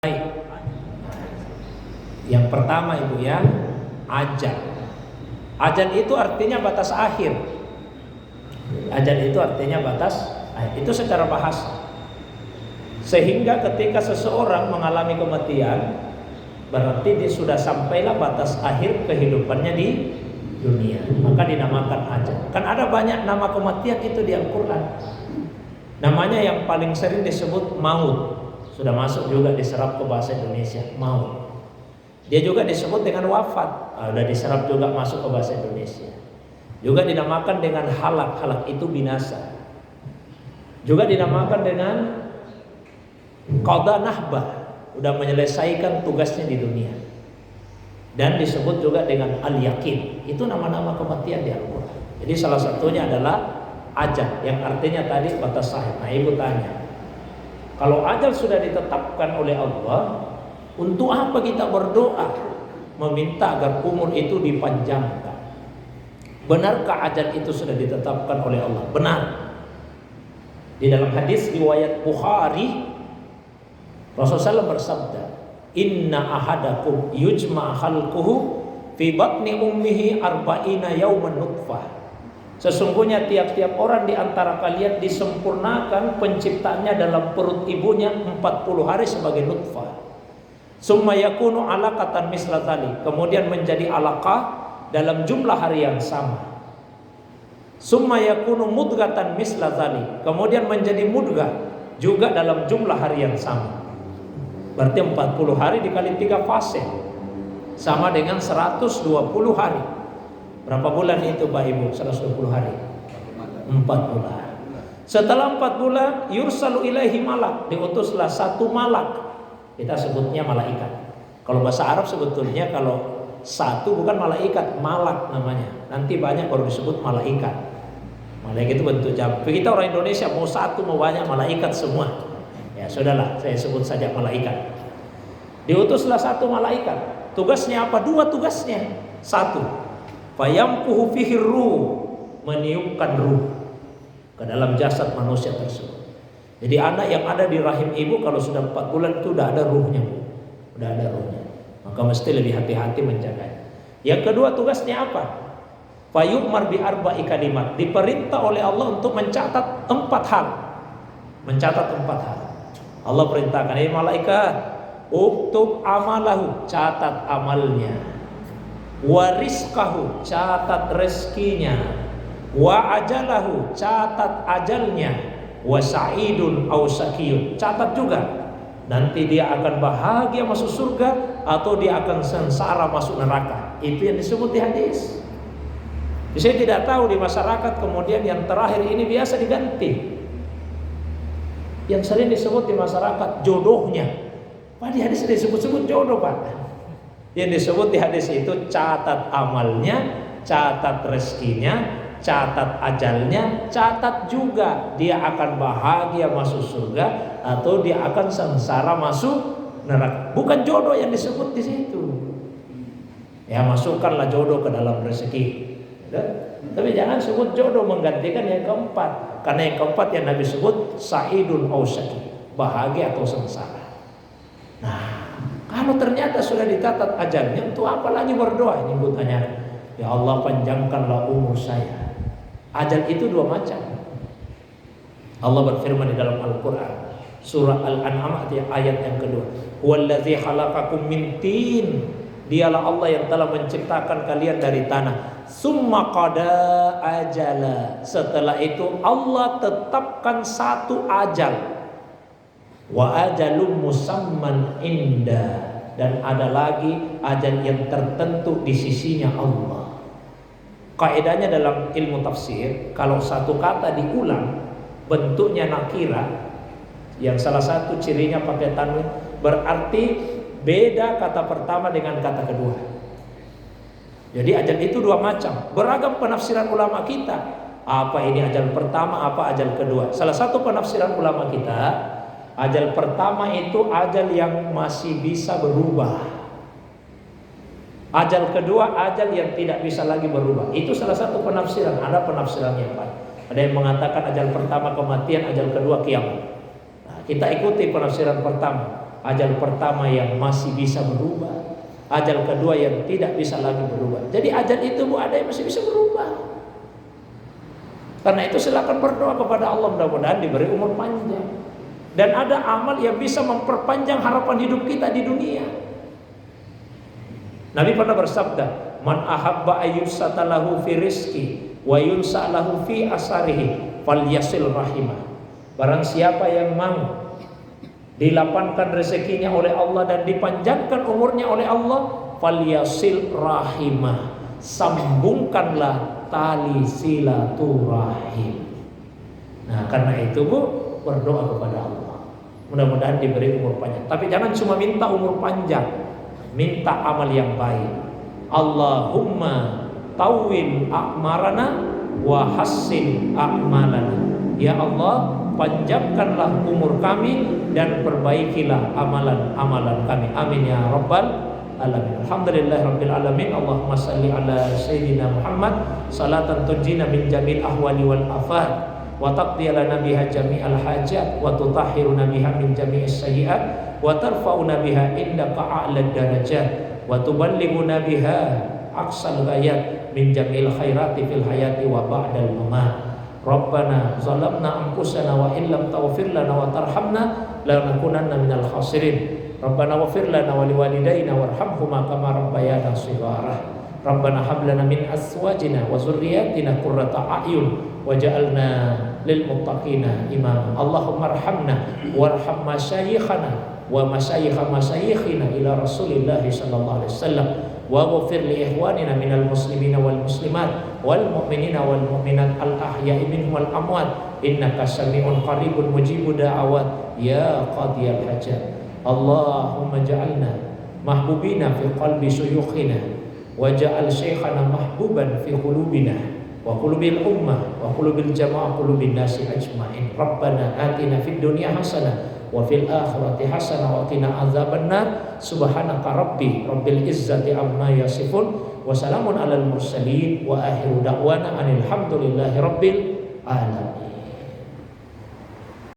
Baik. Yang pertama Ibu ya, ajal. Ajal itu artinya batas akhir. Ajal itu artinya batas akhir. Itu secara bahasa. Sehingga ketika seseorang mengalami kematian, berarti dia sudah sampailah batas akhir kehidupannya di dunia. Maka dinamakan ajal. Kan ada banyak nama kematian itu di Al-Quran. Namanya yang paling sering disebut maut. Sudah masuk juga diserap ke bahasa Indonesia, maut. Dia juga disebut dengan wafat, sudah diserap juga masuk ke bahasa Indonesia. Juga dinamakan dengan halak, halak itu binasa. Juga dinamakan dengan qada nahbah, sudah menyelesaikan tugasnya di dunia. Dan disebut juga dengan al-yakin. Itu nama-nama kematian di Al-Quran. Jadi salah satunya adalah ajal, yang artinya tadi batas akhir. Nah Ibu tanya, kalau ajal sudah ditetapkan oleh Allah, untuk apa kita berdoa meminta agar umur itu dipanjangkan? Benarkah ajal itu sudah ditetapkan oleh Allah? Benar. Di dalam hadis riwayat Bukhari, Rasulullah SAW bersabda, "Inna ahadakum yujma' khalquhu fi batni ummihi arba'ina yawman nutfah." Sesungguhnya tiap-tiap orang di antara kalian disempurnakan penciptaannya dalam perut ibunya 40 hari sebagai nutfah. Summa yakunu alaqatan misla dzalik, kemudian menjadi alaqah dalam jumlah hari yang sama. Summa yakunu mudghatan misla dzalik, kemudian menjadi mudghah juga dalam jumlah hari yang sama. Berarti 40 hari dikali 3 fase sama dengan 120 hari. Berapa bulan itu Pak Ibu? 120 hari. 4 bulan. Setelah 4 bulan, yursalu ilaihi malak, diutuslah satu malak. Kita sebutnya malaikat. Kalau bahasa Arab sebetulnya kalau satu bukan malaikat, malak namanya. Nanti banyak baru disebut malaikat. Malaikat itu bentuk jamak. Kita orang Indonesia mau satu mau banyak, malaikat semua. Ya sudahlah, saya sebut saja malaikat. Diutuslah satu malaikat. Tugasnya apa? Dua tugasnya. Satu, fayampuhu fihi ruh, meniupkan ruh ke dalam jasad manusia tersebut. Jadi anak yang ada di rahim ibu kalau sudah 4 bulan itu udah ada ruhnya, udah ada ruhnya. Maka mesti lebih hati-hati menjaganya. Yang kedua tugasnya apa? Fayu'mar bi arba'i kalimat, diperintah oleh Allah untuk mencatat 4 hal. Mencatat 4 hal. Allah perintahkan, "Hai malaikat, uktub amalahu, catat amalnya. Wa rizqahu, catat rezekinya. Wa ajalahu, catat ajalnya. Wa sa'idun aw sakiyun, catat juga nanti dia akan bahagia masuk surga atau dia akan sengsara masuk neraka." Itu yang disebut di hadis. Saya tidak tahu di masyarakat kemudian yang terakhir ini biasa diganti. Yang sering disebut di masyarakat jodohnya. Pak, di hadis disebut-sebut jodoh Pak. Yang disebut di hadis itu catat amalnya, catat rezekinya, catat ajalnya, catat juga dia akan bahagia masuk surga atau dia akan sengsara masuk neraka. Bukan jodoh yang disebut di situ. Ya masukkanlah jodoh ke dalam rezeki. Ya? Tapi jangan sebut jodoh menggantikan yang keempat. Karena yang keempat yang Nabi sebut sa'idun aw syaqi, bahagia atau sengsara. Nah, kalau ternyata sudah dicatat ajalnya, untuk apa lagi berdoa? Ini gue tanya, ya Allah panjangkanlah umur saya. Ajal itu 2 macam. Allah berfirman di dalam Al-Quran, surah Al-An'am ayat yang kedua, "Huwallazi khalaqakum min tin." Dialah Allah yang telah menciptakan kalian dari tanah. Summa qada ajala. Setelah itu Allah tetapkan satu ajal. Wa ajalum musamman inda, dan ada lagi ajal yang tertentu di sisinya Allah. Kaidahnya dalam ilmu tafsir, kalau satu kata diulang bentuknya nakira, yang salah satu cirinya pakai tanwin, berarti beda kata pertama dengan kata kedua. Jadi ajal itu 2 macam. Beragam penafsiran ulama kita. Apa ini ajal pertama, apa ajal kedua? Salah satu penafsiran ulama kita, ajal pertama itu ajal yang masih bisa berubah. Ajal kedua ajal yang tidak bisa lagi berubah. Itu salah satu penafsiran. Ada penafsiran yang lain. Ada yang mengatakan ajal pertama kematian, ajal kedua kiamat. Nah, kita ikuti penafsiran pertama. Ajal pertama yang masih bisa berubah, ajal kedua yang tidak bisa lagi berubah. Jadi ajal itu Bu, ada yang masih bisa berubah. Karena itu silakan berdoa kepada Allah, mudah-mudahan diberi umur panjang. Dan ada amal yang bisa memperpanjang harapan hidup kita di dunia. Nabi pernah bersabda, "Man ahabba ayyusata lahu fi rizqi wa yunsa lahu fi asarihi falyasil rahimah." Barang siapa yang mau dilapangkan rezekinya oleh Allah dan dipanjangkan umurnya oleh Allah, falyasil rahimah, sambungkanlah tali silaturahim. Nah, karena itu Bu, berdoa kepada Allah, mudah-mudahan diberi umur panjang. Tapi jangan cuma minta umur panjang, minta amal yang baik. Allahumma tawwil a'marana wa hassin a'malana. Ya Allah, panjangkanlah umur kami dan perbaikilah amalan-amalan kami. Amin ya rabbal alamin. Alhamdulillahirabbil alamin. Allahumma shalli ala sayyidina Muhammad salatan tunjina min jamil ahwali wal afat wa taqdi lana biha jami'al hajat wa tutahhiruna biha min jami'is sayyi'at wa tarfa'una biha indaka a'la darajat wa tuballighuna biha aqsal ghayat min jamil khairati fil hayati wa ba'dal mamat. Rabbana zalamna anfusana wa illam taghfir lana wa tarhamna lanakunanna minal khasirin. Rabbana waghfir lana wa liwalidayna warhamhuma kama rabbayana shighara. Rabbana hab lana min azwajina wa dzurriyyatina qurrata a'yun waj'alna lil muttaqina imama. Allahumma arhamna warham masyayikhana wa masyayikha masyayikhina ila Rasulillah sallallahu alaihi wasallam wa ghfir li ikhwanina minal muslimina wal muslimat wal mu'minina wal mu'minat al ahya'i minhum wal amwat innaka sami'un qaribun mujibud da'awat ya qadiyal hajat. Allahumma ja'alna mahbubina fi qalbi suyukhina wa ja'al syekhana mahbuban fi qulubina wa qulubil ummah wa qulubil jamaah qulubin nasi ajma'in. Rabbana atina fid dunya hasanah wa fil akhirati hasanah wa qina adzabannar. Subhanaka rabbi rabbil izzati amma yasifun wa salamun alal mursalin wa akhiru da'wana anil hamdulillahi rabbil alamin.